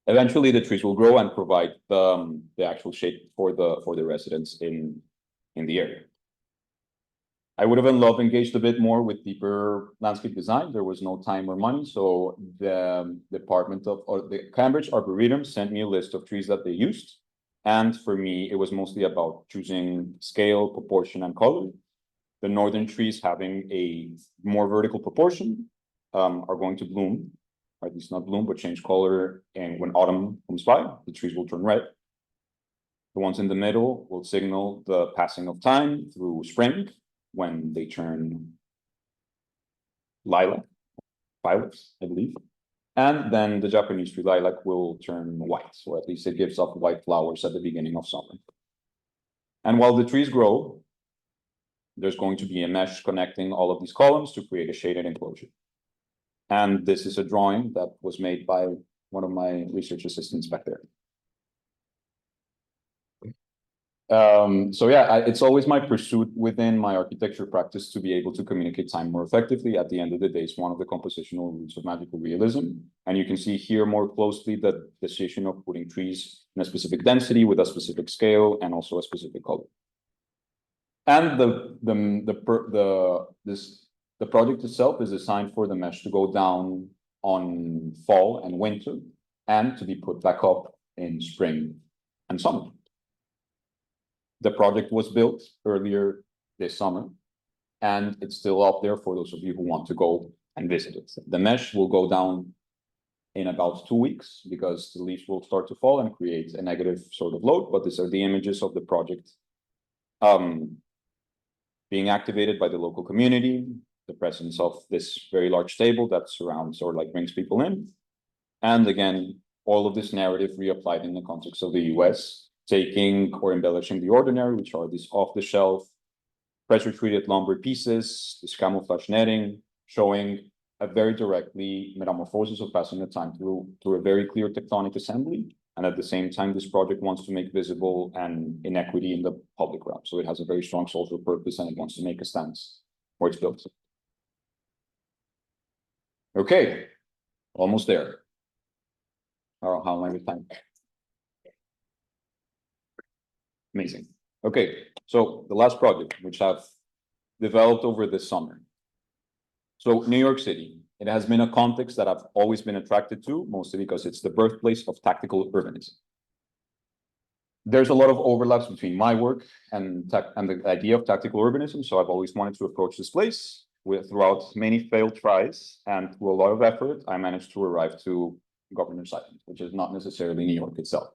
Eventually the trees will grow and provide the actual shade for the residents in the area. I would have loved engaged a bit more with deeper landscape design. There was no time or money. So the the Cambridge Arboretum sent me a list of trees that they used. And for me, it was mostly about choosing scale, proportion, and color. The northern trees having a more vertical proportion are going to bloom, or at least not bloom, but change color. And when autumn comes by, the trees will turn red. The ones in the middle will signal the passing of time through spring, when they turn lilac, violets, I believe. And then the Japanese tree lilac will turn white, or at least it gives off white flowers at the beginning of summer. And while the trees grow, there's going to be a mesh connecting all of these columns to create a shaded enclosure. And this is a drawing that was made by one of my research assistants back there. So yeah, it's always my pursuit within my architecture practice to be able to communicate time more effectively. At the end of the day, it's one of the compositional rules of magical realism. And you can see here more closely the decision of putting trees in a specific density with a specific scale and also a specific color. And the project itself is designed for the mesh to go down on fall and winter and to be put back up in spring and summer. The project was built earlier this summer, and it's still up there for those of you who want to go and visit it. The mesh will go down in about 2 weeks because the leaves will start to fall and create a negative sort of load, but these are the images of the project being activated by the local community, the presence of this very large table that surrounds or like brings people in. And again, all of this narrative reapplied in the context of the US, taking or embellishing the ordinary, which are these off-the-shelf, pressure-treated lumber pieces, this camouflage netting, showing a very directly metamorphosis of passing the time through a very clear tectonic assembly. And at the same time, this project wants to make visible an inequity in the public realm. So it has a very strong social purpose and it wants to make a stance where it's built. Okay, almost there. How am I with time? Amazing. Okay, so the last project, which I've developed over this summer. So New York City, it has been a context that I've always been attracted to, mostly because it's the birthplace of tactical urbanism. There's a lot of overlaps between my work and the idea of tactical urbanism, so I've always wanted to approach this place throughout many failed tries, and through a lot of effort, I managed to arrive to Governor's Island, which is not necessarily New York itself.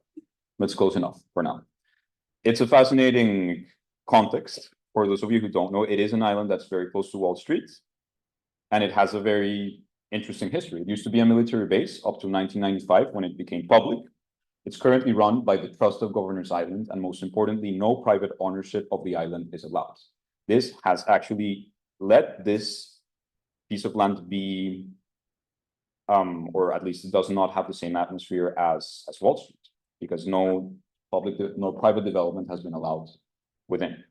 But it's close enough for now. It's a fascinating context. For those of you who don't know, it is an island that's very close to Wall Street, and it has a very interesting history. It used to be a military base up to 1995 when it became public. It's currently run by the Trust of Governor's Island, and most importantly, no private ownership of the island is allowed. This has actually let this piece of land be, or at least it does not have the same atmosphere as Wall Street, because no private development has been allowed within.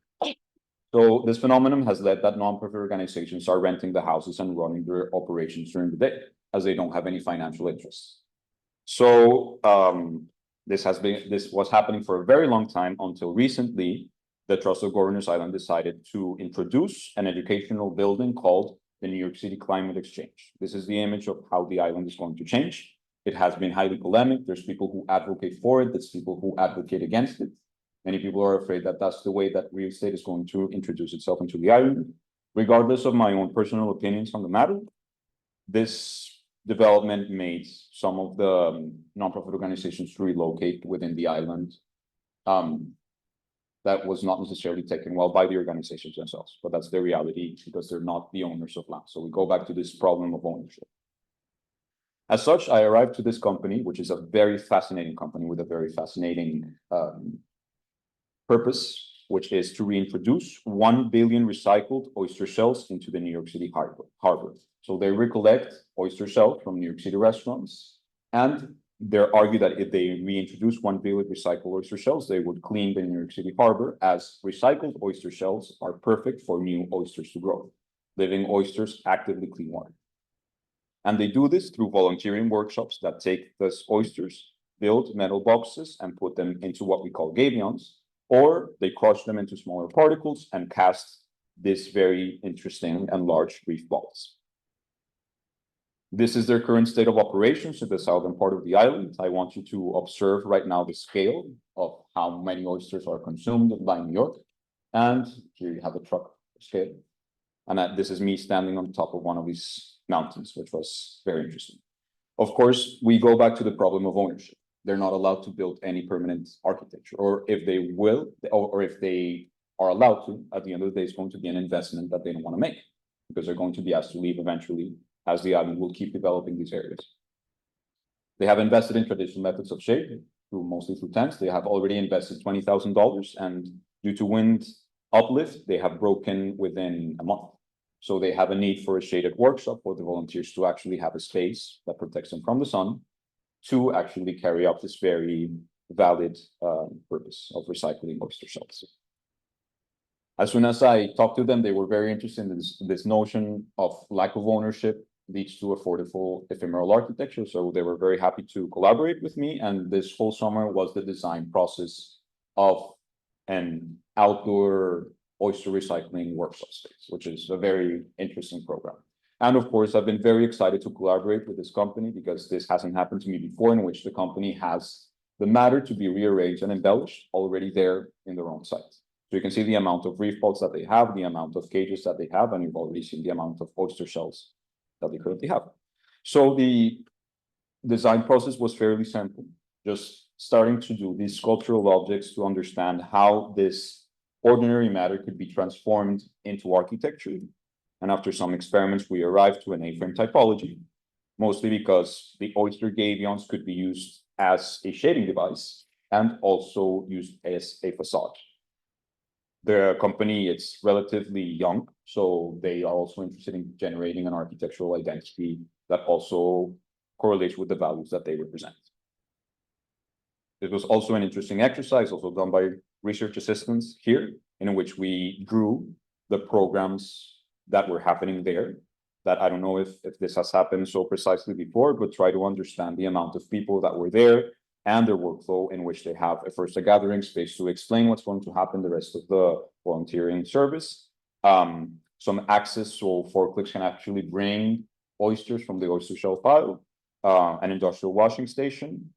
So this phenomenon has led that nonprofit organizations are renting the houses and running their operations during the day, as they don't have any financial interests. So this was happening for a very long time until recently, the Trust of Governor's Island decided to introduce an educational building called the New York City Climate Exchange. This is the image of how the island is going to change. It has been highly polemic. There's people who advocate for it. There's people who advocate against it. Many people are afraid that that's the way that real estate is going to introduce itself into the island. Regardless of my own personal opinions on the matter, this development made some of the nonprofit organizations to relocate within the island that was not necessarily taken well by the organizations themselves, but that's the reality because they're not the owners of land. So we go back to this problem of ownership. As such, I arrived to this company, which is a very fascinating company with a very fascinating purpose, which is to reintroduce 1 billion recycled oyster shells into the New York City harbor. So they recollect oyster shells from New York City restaurants, and they're argued that if they reintroduce 1 billion recycled oyster shells, they would clean the New York City harbor, as recycled oyster shells are perfect for new oysters to grow. Living oysters actively clean water. And they do this through volunteering workshops that take those oysters, build metal boxes, and put them into what we call gabions, or they crush them into smaller particles and cast this very interesting and large reef balls. This is their current state of operations in the southern part of the island. I want you to observe right now the scale of how many oysters are consumed by New York. And here you have a truck scale. And this is me standing on top of one of these mountains, which was very interesting. Of course, we go back to the problem of ownership. They're not allowed to build any permanent architecture, or if they will, or if they are allowed to, at the end of the day, it's going to be an investment that they don't want to make because they're going to be asked to leave eventually, as the island will keep developing these areas. They have invested in traditional methods of shade, mostly through tents. They have already invested $20,000, and due to wind uplift, they have broken within a month. So they have a need for a shaded workshop for the volunteers to actually have a space that protects them from the sun to actually carry out this very valid purpose of recycling oyster shells. As soon as I talked to them, they were very interested in this notion of lack of ownership leads to affordable ephemeral architecture. So they were very happy to collaborate with me. And this whole summer was the design process of an outdoor oyster recycling workshop space, which is a very interesting program. And of course, I've been very excited to collaborate with this company because this hasn't happened to me before, in which the company has the matter to be rearranged and embellished already there in their own site. So you can see the amount of reef pods that they have, the amount of cages that they have, and you've already seen the amount of oyster shells that they currently have. So the design process was fairly simple, just starting to do these sculptural objects to understand how this ordinary matter could be transformed into architecture. And after some experiments, we arrived to an A-frame typology, mostly because the oyster gabions could be used as a shading device and also used as a facade. The company is relatively young, so they are also interested in generating an architectural identity that also correlates with the values that they represent. It was also an interesting exercise, also done by research assistants here, in which we drew the programs that were happening there, that I don't know if this has happened so precisely before, but try to understand the amount of people that were there and their workflow, in which they have a gathering space to explain what's going to happen the rest of the volunteering service. Some access, so forklifts can actually bring oysters from the oyster shell pile, an industrial washing station,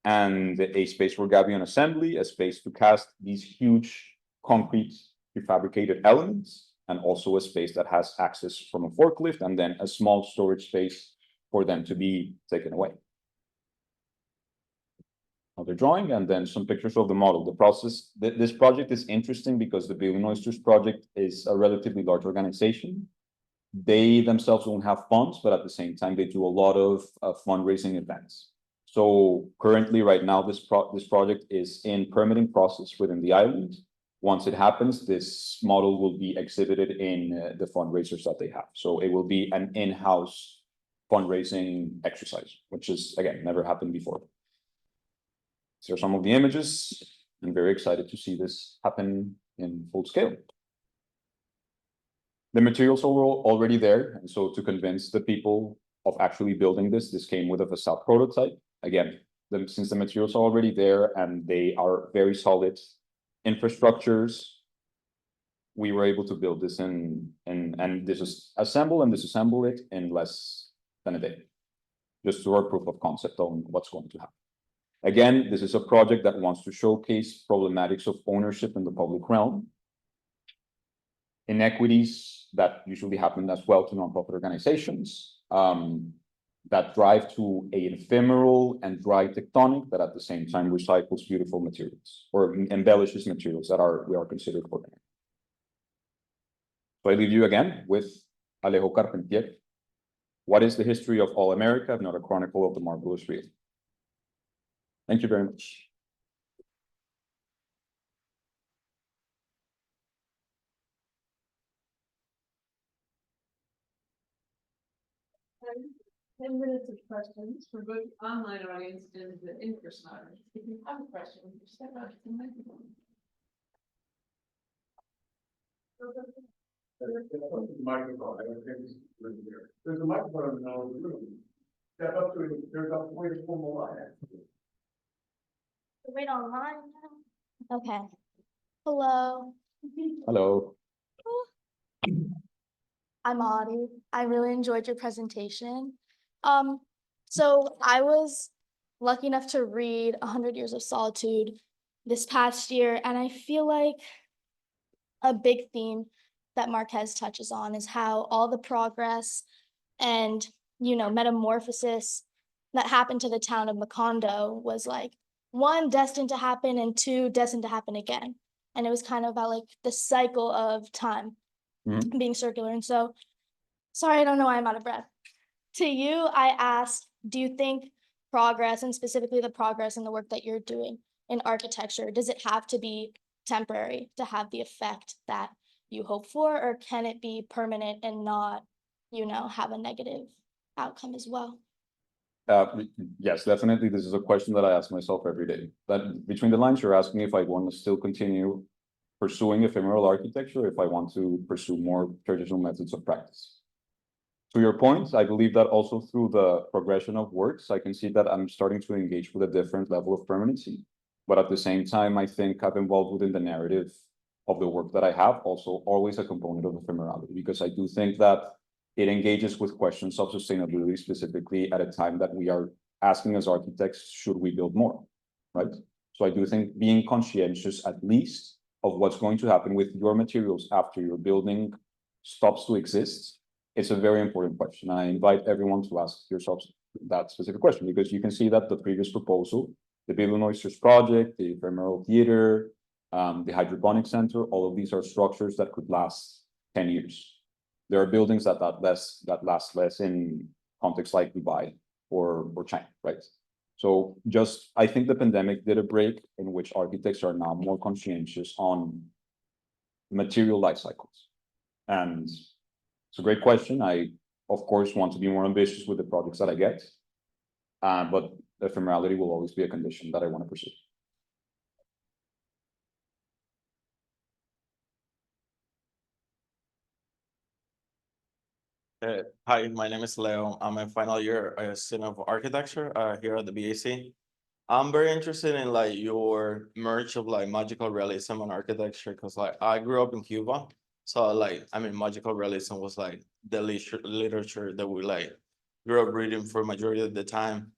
and a space for gabion assembly, a space to cast these huge concrete prefabricated elements, and also a space that has access from a forklift, and then a small storage space for them to be taken away. Another drawing, and then some pictures of the model. The process, this project is interesting because the Billion Oysters project is a relatively large organization. They themselves don't have funds, but at the same time, they do a lot of fundraising events. So currently, right now, this project is in permitting process within the island. Once it happens, this model will be exhibited in the fundraisers that they have. So it will be an in-house fundraising exercise, which is, again, never happened before. These are some of the images. I'm very excited to see this happen in full scale. The materials are already there. And so to convince the people of actually building this came with a facade prototype. Again, since the materials are already there and they are very solid infrastructures, we were able to build this and assemble and disassemble it in less than a day, just to our proof of concept on what's going to happen. Again, this is a project that wants to showcase problematics of ownership in the public realm, inequities that usually happen as well to nonprofit organizations, that drive to an ephemeral and dry tectonic that at the same time recycles beautiful materials or embellishes materials that we are considered organic. So I leave you again with Alejo Carpentier. What is the history of all America, if not a chronicle of the marvelous real? Thank you very much. And 10 minutes of questions for both online audience and the in-person audience. If you have a question, just step up to the microphone. Microphone, I don't think it's really there. There's a microphone in the middle of the room. Step up to it, there's a way to pull the line. Wait online now? Okay. Hello, Hello. I'm Audie. I really enjoyed your presentation. So I was lucky enough to read 100 Years of Solitude this past year, and I feel like a big theme that Marquez touches on is how all the progress and, metamorphosis that happened to the town of Macondo was like, one, destined to happen, and two, destined to happen again. And it was kind of about like the cycle of time being circular. And so, sorry, I don't know why I'm out of breath. To you, I asked, do you think progress, and specifically the progress in the work that you're doing in architecture, does it have to be temporary to have the effect that you hope for, or can it be permanent and not, have a negative outcome as well? Yes, definitely. This is a question that I ask myself every day. That between the lines, you're asking if I want to still continue pursuing ephemeral architecture, if I want to pursue more traditional methods of practice. To your point, I believe that also through the progression of works, I can see that I'm starting to engage with a different level of permanency. But at the same time, I think I've involved within the narrative of the work that I have also always a component of ephemerality, because I do think that it engages with questions of sustainability specifically at a time that we are asking as architects, should we build more, right? So I do think being conscientious at least of what's going to happen with your materials after your building stops to exist, it's a very important question. I invite everyone to ask yourselves that specific question, because you can see that the previous proposal, the Bill Oysters project, the ephemeral theater, the hydroponic center, all of these are structures that could last 10 years. There are buildings that last less in contexts like Dubai or China, right? So I think the pandemic did a break in which architects are now more conscientious on material life cycles. And it's a great question. I, of course, want to be more ambitious with the projects that I get, but ephemerality will always be a condition that I want to pursue. Hi, my name is Leo. I'm a final year student of architecture here at the BAC. I'm very interested in like your merge of like magical realism and architecture, because like I grew up in Cuba. So like, magical realism was like the literature that we like grew up reading for majority of the time.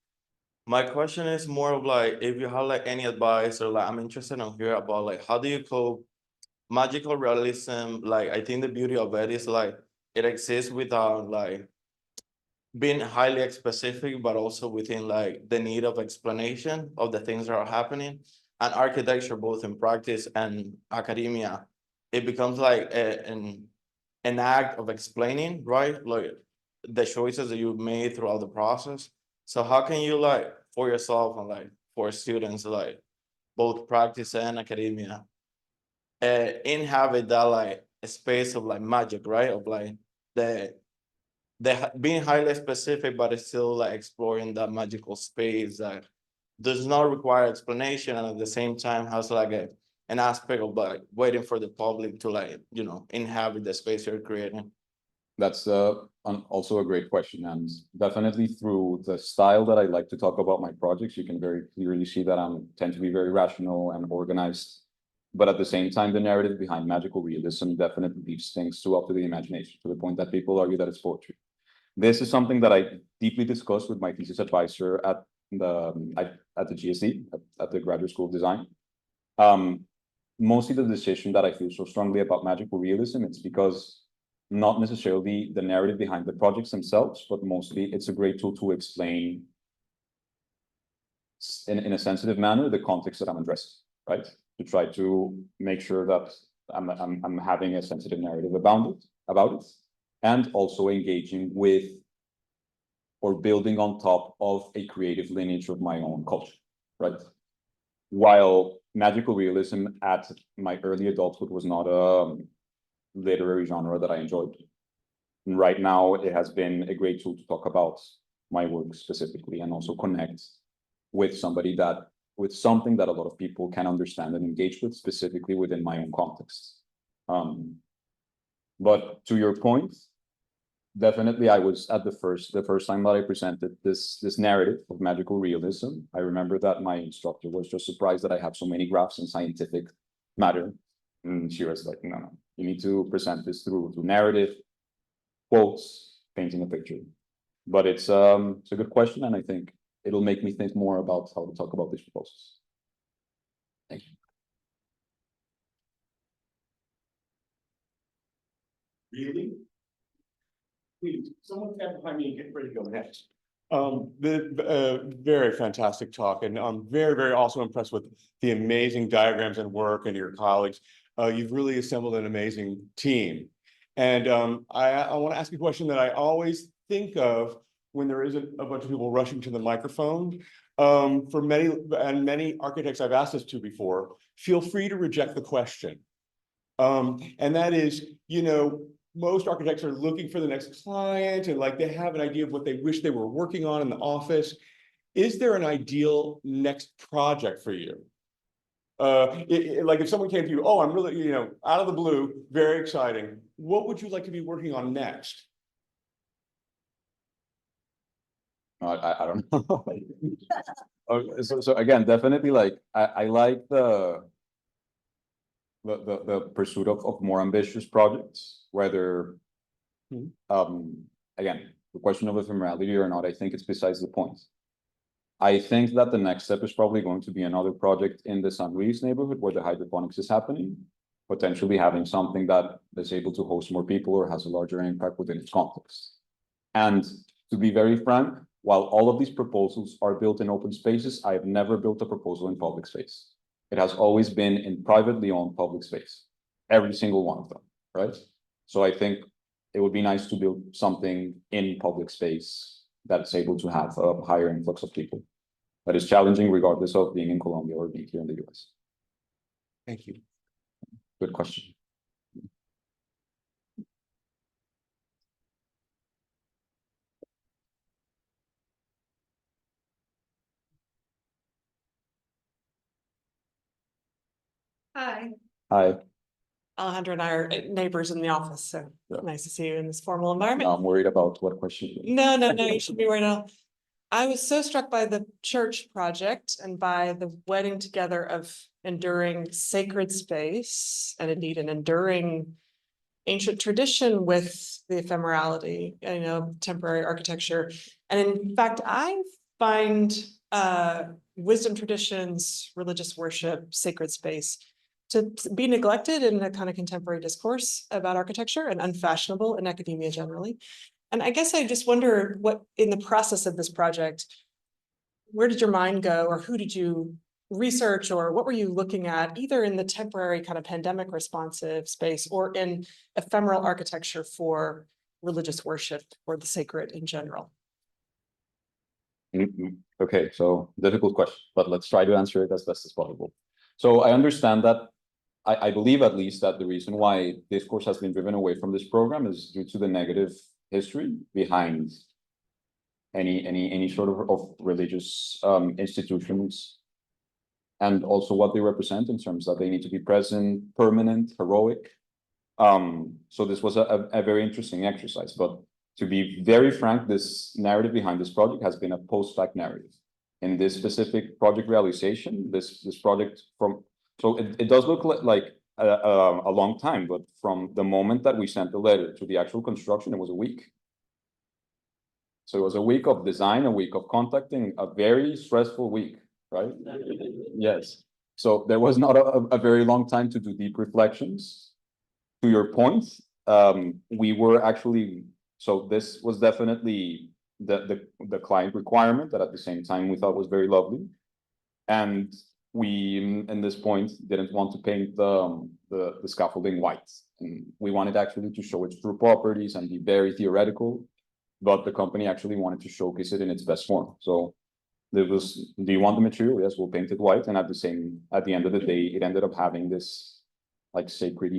My question is more of like, if you have like any advice, or like I'm interested in hear about like, how do you cope magical realism? Like, I think the beauty of it is like, it exists without like being highly specific, but also within like the need of explanation of the things that are happening. And architecture, both in practice and academia, it becomes like an act of explaining, right? Like the choices that you've made throughout the process. So how can you like for yourself and like for students, like both practice and academia, inhabit that like a space of like magic, right? Of like the being highly specific, but it's still like exploring that magical space that does not require explanation, and at the same time has like an aspect of like waiting for the public to like, inhabit the space you're creating. That's also a great question, and definitely through the style that I like to talk about my projects, you can very clearly see that I tend to be very rational and organized. But at the same time, the narrative behind magical realism definitely leaves things too up to the imagination, to the point that people argue that it's poetry. This is something that I deeply discussed with my thesis advisor at the GSD, at the Graduate School of Design. Mostly the decision that I feel so strongly about magical realism, it's because not necessarily the narrative behind the projects themselves, but mostly it's a great tool to explain in a sensitive manner the context that I'm addressing, right? To try to make sure that I'm having a sensitive narrative about it, and also engaging with or building on top of a creative lineage of my own culture, right? While magical realism at my early adulthood was not a literary genre that I enjoyed. And right now, it has been a great tool to talk about my work specifically and also connect with something that a lot of people can understand and engage with, specifically within my own context. But to your point, definitely I was at the first time that I presented this narrative of magical realism. I remember that my instructor was just surprised that I have so many graphs in scientific matter. And she was like, no, you need to present this through narrative, quotes, painting a picture. But it's a good question, and I think it'll make me think more about how to talk about these proposals. Thank you. Really? Please, someone stand behind me and get ready to go next. Very fantastic talk, and I'm very, very also impressed with the amazing diagrams and work and your colleagues. You've really assembled an amazing team. And I want to ask a question that I always think of when there isn't a bunch of people rushing to the microphone. For many architects I've asked this to before, feel free to reject the question. And that is, most architects are looking for the next client and like they have an idea of what they wish they were working on in the office. Is there an ideal next project for you? Like if someone came to you, oh, I'm really, out of the blue, very exciting. What would you like to be working on next? I don't know. So again, definitely I like the pursuit of more ambitious projects, whether again, the question of ephemerality or not, I think it's besides the point. I think that the next step is probably going to be another project in the San Luis neighborhood where the hydroponics is happening, potentially having something that is able to host more people or has a larger impact within its context. And to be very frank, while all of these proposals are built in open spaces, I have never built a proposal in public space. It has always been in privately owned public space, every single one of them, right? So I think it would be nice to build something in public space that's able to have a higher influx of people. That is challenging regardless of being in Colombia or being here in the US. Thank you. Good question. Hi. Hi. Alejandro and I are neighbors in the office, so Yeah. nice to see you in this formal environment. Now I'm worried about what question. No, you should be worried at all. I was so struck by the church project and by the wedding together of enduring sacred space and indeed an enduring ancient tradition with the ephemerality, temporary architecture. And in fact, I find wisdom traditions, religious worship, sacred space to be neglected in a kind of contemporary discourse about architecture and unfashionable in academia generally. And I guess I just wonder what, in the process of this project, where did your mind go, or who did you research, or what were you looking at, either in the temporary kind of pandemic responsive space or in ephemeral architecture for religious worship or the sacred in general? Okay, so difficult question, but let's try to answer it as best as possible. So I understand that, I believe at least that the reason why discourse has been driven away from this program is due to the negative history behind any sort of religious institutions, and also what they represent in terms that they need to be present, permanent, heroic. So this was a very interesting exercise, but to be very frank, this narrative behind this project has been a post-fact narrative. In this specific project realization, this project so it does look like a long time, but from the moment that we sent the letter to the actual construction, it was a week. So it was a week of design, a week of contacting, a very stressful week, right? Yes. So there was not a very long time to do deep reflections. To your point, we were actually, so this was definitely the client requirement that at the same time we thought was very lovely. And we, in this point, didn't want to paint the scaffolding white. And we wanted actually to show its true properties and be very theoretical, but the company actually wanted to showcase it in its best form. So there was, do you want the material? Yes, we'll paint it white. And at the end of the day, it ended up having this like sacred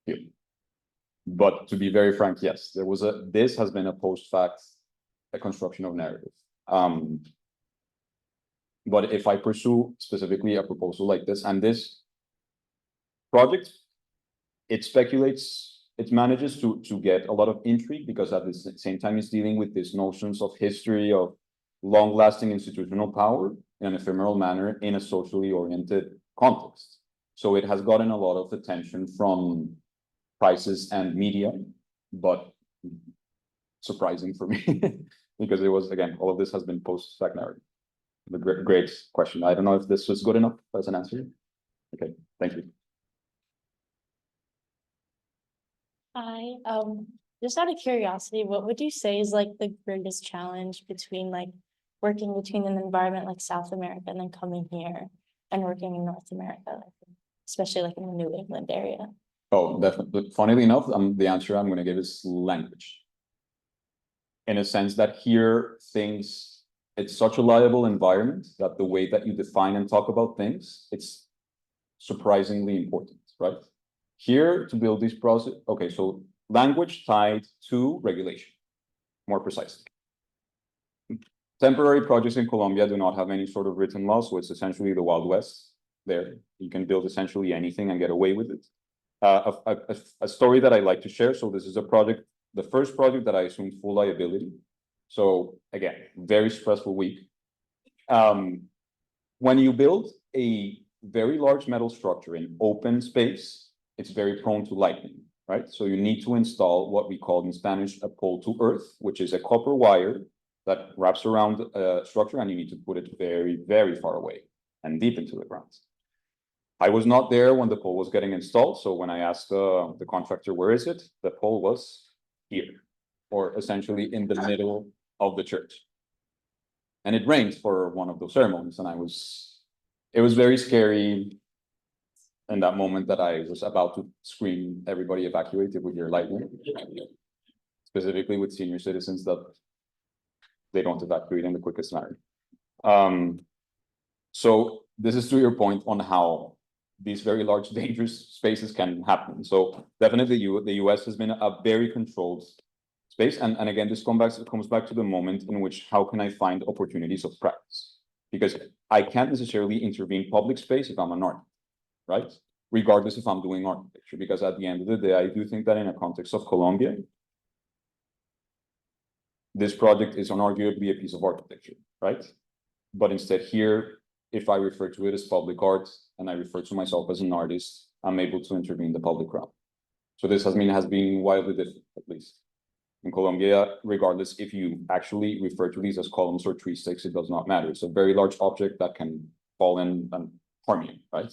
feel. But to be very frank, yes, this has been a post-fact, a construction of narrative. But if I pursue specifically a proposal like this, and this project, it speculates, it manages to get a lot of intrigue because at the same time it's dealing with these notions of history, of long-lasting institutional power in an ephemeral manner in a socially oriented context. So it has gotten a lot of attention from prices and media, but surprising for me because it was, again, all of this has been post-fact narrative. The great question. I don't know if this was good enough as an answer. Okay, thank you. Hi, just out of curiosity, what would you say is like the greatest challenge between like working between an environment like South America and then coming here and working in North America, especially like in the New England area? Oh, definitely. Funnily enough, the answer I'm going to give is language. In a sense that here it's such a liable environment that the way that you define and talk about things, it's surprisingly important, right? Here to build this process, okay, so language tied to regulation, more precisely. Temporary projects in Colombia do not have any sort of written law, so it's essentially the Wild West there. You can build essentially anything and get away with it. A story that I like to share. So this is a project, the first project that I assumed full liability. So again, very stressful week. When you build a very large metal structure in open space, it's very prone to lightning, right? So you need to install what we call in Spanish a pole to earth, which is a copper wire that wraps around a structure, and you need to put it very, very far away and deep into the ground. I was not there when the pole was getting installed. So when I asked the contractor, where is it? The pole was here, or essentially in the middle of the church. And it rained for one of those ceremonies. And it was very scary in that moment that I was about to scream, everybody evacuated with your lightning, specifically with senior citizens that they don't evacuate in the quickest manner. So this is to your point on how these very large dangerous spaces can happen. So definitely the US has been a very controlled space. And again, this comes back to the moment in which how can I find opportunities of practice? Because I can't necessarily intervene public space if I'm an architect, right? Regardless if I'm doing architecture, because at the end of the day, I do think that in a context of Colombia, this project is unarguably a piece of architecture, right? But instead here, if I refer to it as public art and I refer to myself as an artist, I'm able to intervene in the public realm. So this has been wildly different, at least. In Colombia, regardless if you actually refer to these as columns or tree sticks, it does not matter. It's a very large object that can fall in and harm you, right?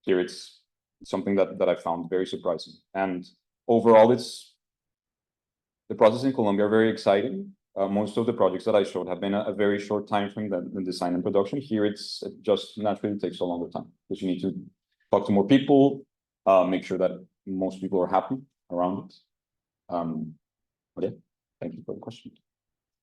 Here it's something that I found very surprising. And overall, the process in Colombia are very exciting. Most of the projects that I showed have been a very short time frame than the design and production. Here it just naturally takes a longer time because you need to talk to more people, make sure that most people are happy around it. But yeah, thank you for the question.